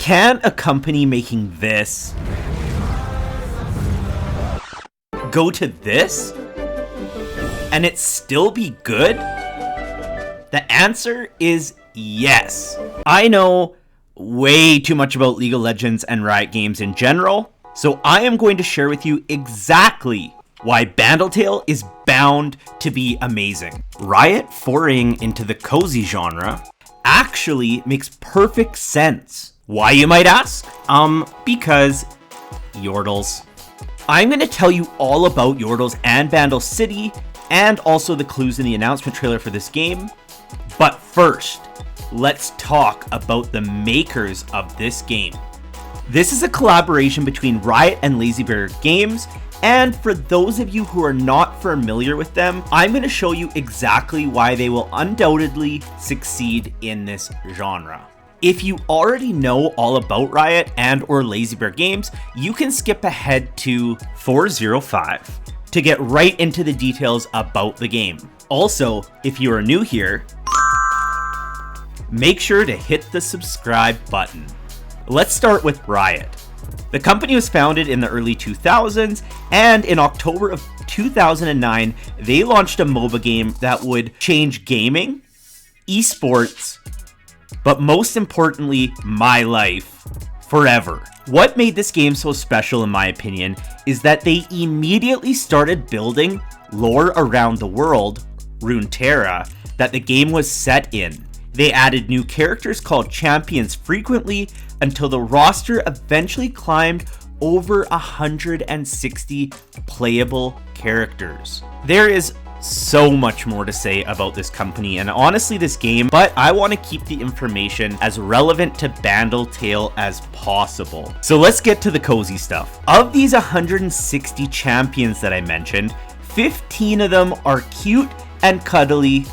Can a company making this go to this and it still be good? The answer is yes. I know way too much about League of Legends and Riot Games in general, so I am going to share with you exactly why Bandle Tale is bound to be amazing. Riot foraying into the cozy genre actually makes perfect sense. Why, you might ask? Because Yordles. I'm going to tell you all about Yordles and Bandle City, and also the clues in the announcement trailer for this game. But first, let's talk about the makers of this game. This is a collaboration between Riot and Lazy Bear Games, and for those of you who are not familiar with them, I'm going to show you exactly why they will undoubtedly succeed in this genre. If you already know all about Riot and or Lazy Bear Games, you can skip ahead to 405 to get right into the details about the game. Also, if you are new here, make sure to hit the subscribe button. Let's start with Riot. The company was founded in the early 2000s, and in October of 2009, they launched a MOBA game that would change gaming, esports, but most importantly, my life forever. What made this game so special, in my opinion, is that they immediately started building lore around the world, Runeterra, that the game was set in. They added new characters called champions frequently until the roster eventually climbed over 160 playable characters. There is so much more to say about this company and honestly this game, but I want to keep the information as relevant to Bandle Tale as possible. So let's get to the cozy stuff. Of these 160 champions that I mentioned, 15 of them are cute and cuddly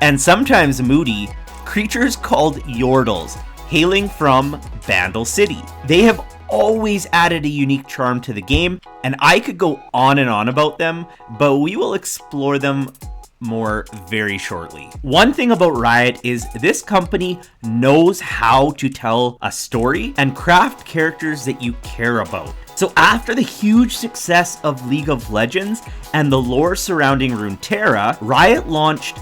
and sometimes moody creatures called Yordles, hailing from Bandle City. They have always added a unique charm to the game, and I could go on and on about them, but we will explore them more very shortly. One thing about Riot is this company knows how to tell a story and craft characters that you care about. So after the huge success of League of Legends and the lore surrounding Runeterra, Riot launched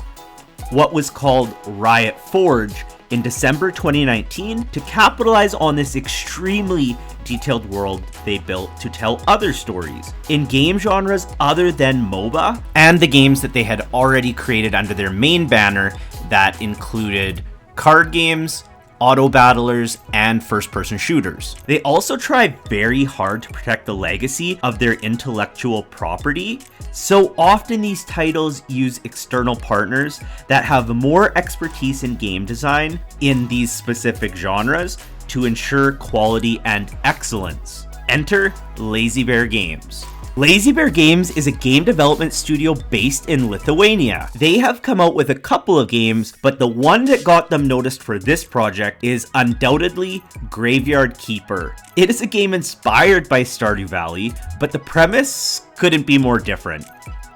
what was called Riot Forge in December 2019 to capitalize on this extremely detailed world they built to tell other stories in game genres other than MOBA and the games that they had already created under their main banner that included card games, auto battlers, and first-person shooters. They also try very hard to protect the legacy of their intellectual property, so often these titles use external partners that have more expertise in game design in these specific genres to ensure quality and excellence. Enter Lazy Bear Games. Lazy Bear Games is a game development studio based in Lithuania. They have come out with a couple of games, but the one that got them noticed for this project is undoubtedly Graveyard Keeper. It is a game inspired by Stardew Valley, but the premise couldn't be more different.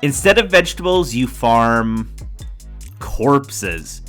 Instead of vegetables, you farm corpses.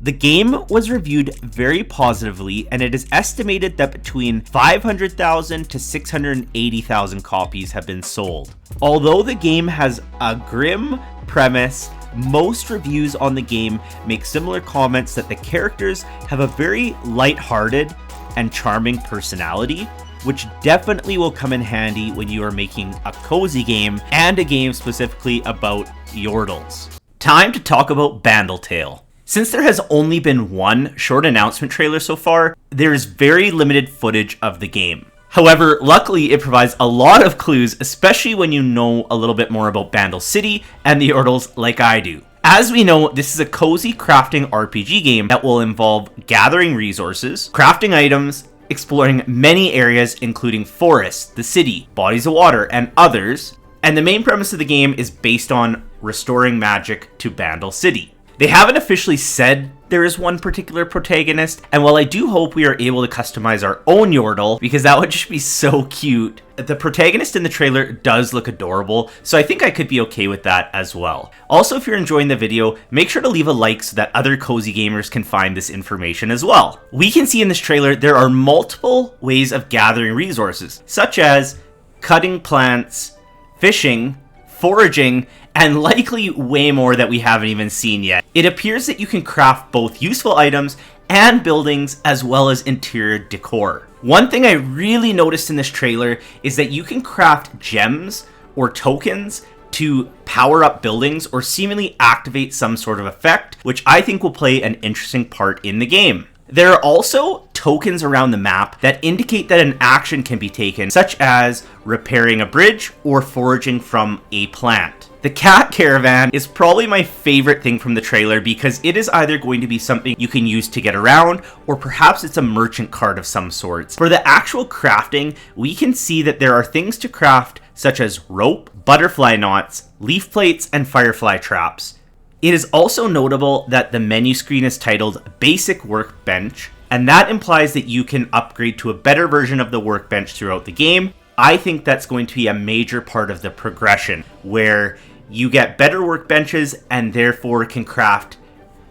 The game was reviewed very positively, and it is estimated that between 500,000 to 680,000 copies have been sold. Although the game has a grim premise, most reviews on the game make similar comments that the characters have a very lighthearted and charming personality, which definitely will come in handy when you are making a cozy game and a game specifically about Yordles. Time to talk about Bandle Tale. Since there has only been one short announcement trailer so far, there is very limited footage of the game. However, luckily it provides a lot of clues, especially when you know a little bit more about Bandle City and the Yordles like I do. As we know, this is a cozy crafting RPG game that will involve gathering resources, crafting items, exploring many areas including forests, the city, bodies of water, and others, and the main premise of the game is based on restoring magic to Bandle City. They haven't officially said there is one particular protagonist, and while I do hope we are able to customize our own Yordle, because that would just be so cute, the protagonist in the trailer does look adorable, so I think I could be okay with that as well. Also, if you're enjoying the video, make sure to leave a like so that other cozy gamers can find this information as well. We can see in this trailer there are multiple ways of gathering resources, such as cutting plants, fishing, foraging, and likely way more that we haven't even seen yet. It appears that you can craft both useful items and buildings as well as interior decor. One thing I really noticed in this trailer is that you can craft gems or tokens to power up buildings or seemingly activate some sort of effect, which I think will play an interesting part in the game. There are also tokens around the map that indicate that an action can be taken, such as repairing a bridge or foraging from a plant. The cat caravan is probably my favorite thing from the trailer because it is either going to be something you can use to get around, or perhaps it's a merchant cart of some sorts. For the actual crafting, we can see that there are things to craft such as rope, butterfly knots, leaf plates, and firefly traps. It is also notable that the menu screen is titled Basic Workbench, and that implies that you can upgrade to a better version of the workbench throughout the game. I think that's going to be a major part of the progression, where you get better workbenches and therefore can craft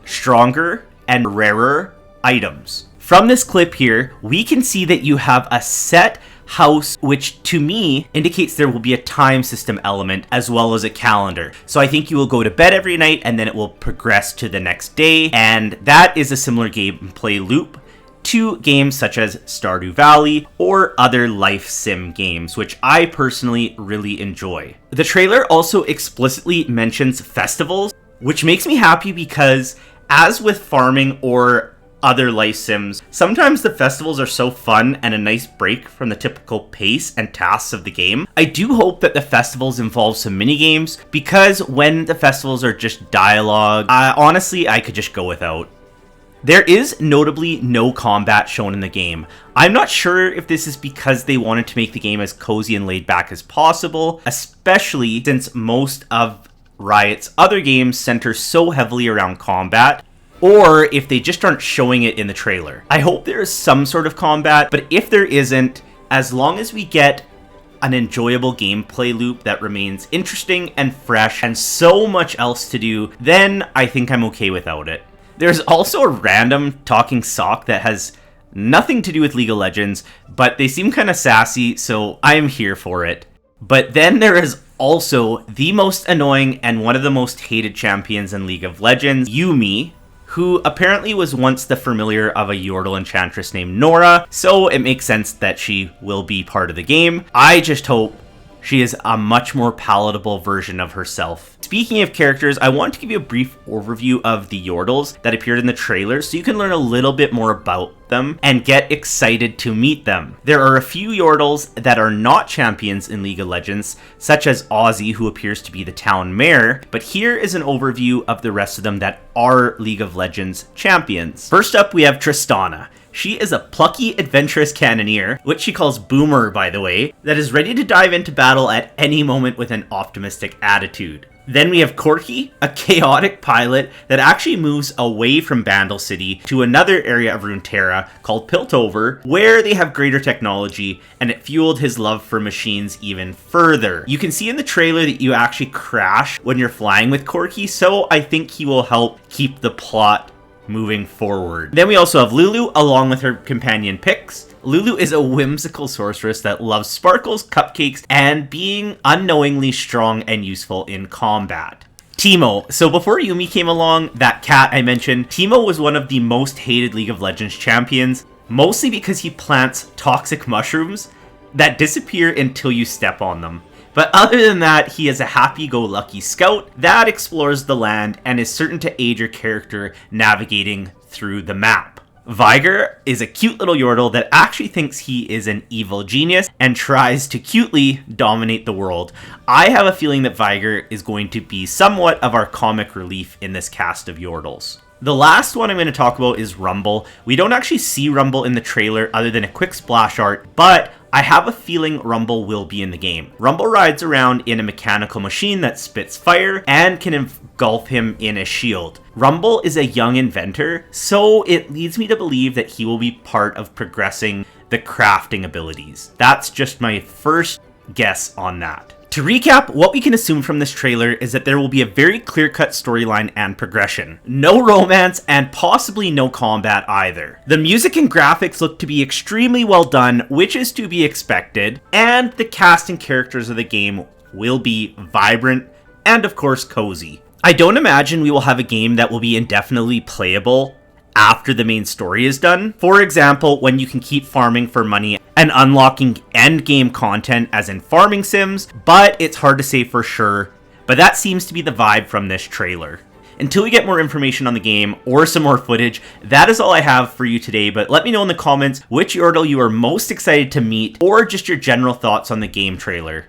stronger and rarer items. From this clip here, we can see that you have a set house, which to me indicates there will be a time system element as well as a calendar. So I think you will go to bed every night and then it will progress to the next day, and that is a similar gameplay loop to games such as Stardew Valley or other life sim games, which I personally really enjoy. The trailer also explicitly mentions festivals, which makes me happy because, as with farming or other life sims, sometimes the festivals are so fun and a nice break from the typical pace and tasks of the game. I do hope that the festivals involve some mini games, because when the festivals are just dialogue, honestly, I could just go without. There is notably no combat shown in the game. I'm not sure if this is because they wanted to make the game as cozy and laid back as possible, especially since most of Riot's other games center so heavily around combat, or if they just aren't showing it in the trailer. I hope there is some sort of combat, but if there isn't, as long as we get an enjoyable gameplay loop that remains interesting and fresh and so much else to do, then I think I'm okay without it. There's also a random talking sock that has nothing to do with League of Legends, but they seem kind of sassy, so I'm here for it. But then there is also the most annoying and one of the most hated champions in League of Legends, Yuumi, who apparently was once the familiar of a Yordle enchantress named Nora, so it makes sense that she will be part of the game. I just hope she is a much more palatable version of herself. Speaking of characters, I want to give you a brief overview of the Yordles that appeared in the trailer so you can learn a little bit more about them and get excited to meet them. There are a few Yordles that are not champions in League of Legends, such as Ozzy, who appears to be the town mayor, but here is an overview of the rest of them that are League of Legends champions. First up, we have Tristana. She is a plucky, adventurous cannoneer, which she calls Boomer, by the way, that is ready to dive into battle at any moment with an optimistic attitude. Then we have Corki, a chaotic pilot that actually moves away from Bandle City to another area of Runeterra called Piltover, where they have greater technology, and it fueled his love for machines even further. You can see in the trailer that you actually crash when you're flying with Corki, so I think he will help keep the plot moving forward. Then we also have Lulu, along with her companion Pix. Lulu is a whimsical sorceress that loves sparkles, cupcakes, and being unknowingly strong and useful in combat. Teemo. So before Yuumi came along, that cat I mentioned, Teemo was one of the most hated League of Legends champions, mostly because he plants toxic mushrooms that disappear until you step on them. But other than that, he is a happy-go-lucky scout that explores the land and is certain to aid your character navigating through the map. Viger is a cute little Yordle that actually thinks he is an evil genius and tries to cutely dominate the world. I have a feeling that Viger is going to be somewhat of our comic relief in this cast of Yordles. The last one I'm going to talk about is Rumble. We don't actually see Rumble in the trailer other than a quick splash art, but I have a feeling Rumble will be in the game. Rumble rides around in a mechanical machine that spits fire and can engulf him in a shield. Rumble is a young inventor, so it leads me to believe that he will be part of progressing the crafting abilities. That's just my first guess on that. To recap, what we can assume from this trailer is that there will be a very clear-cut storyline and progression. No romance, and possibly no combat either. The music and graphics look to be extremely well done, which is to be expected, and the cast and characters of the game will be vibrant and of course cozy. I don't imagine we will have a game that will be indefinitely playable after the main story is done. For example, when you can keep farming for money and unlocking endgame content as in farming sims, but it's hard to say for sure. But that seems to be the vibe from this trailer. Until we get more information on the game or some more footage, that is all I have for you today, but let me know in the comments which Yordle you are most excited to meet or just your general thoughts on the game trailer.